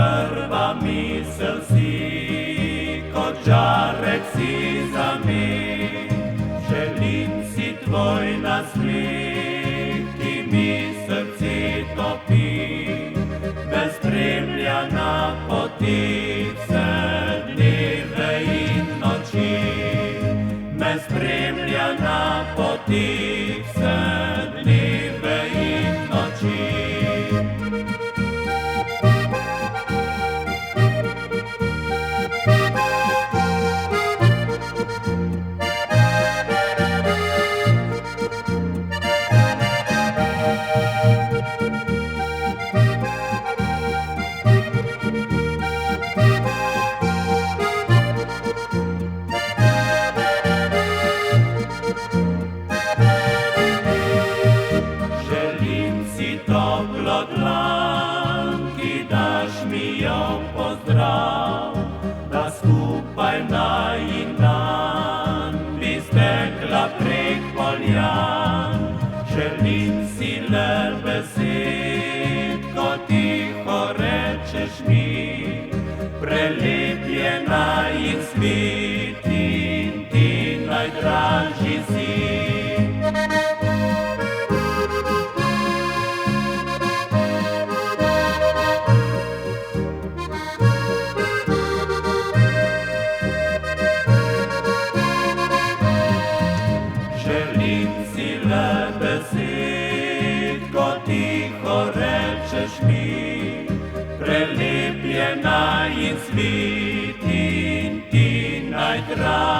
prva misel si, kot žarek si za me. Želim si tvoj nasmeh, ki mi srce topi, me spremlja na poti vse dneve in noči. Me spremlja na poti vse dneve in noči. Toplo dlan, ki daš mi jo pozdrav, da skupaj najin dan bi stekla prek poljan. Želim si le besed, ko tiho rečeš mi, prelepljena in svet in ti najdražji si. Želim si le besed, ko tiho rečeš mi, prelepljena in svet in ti najdražji.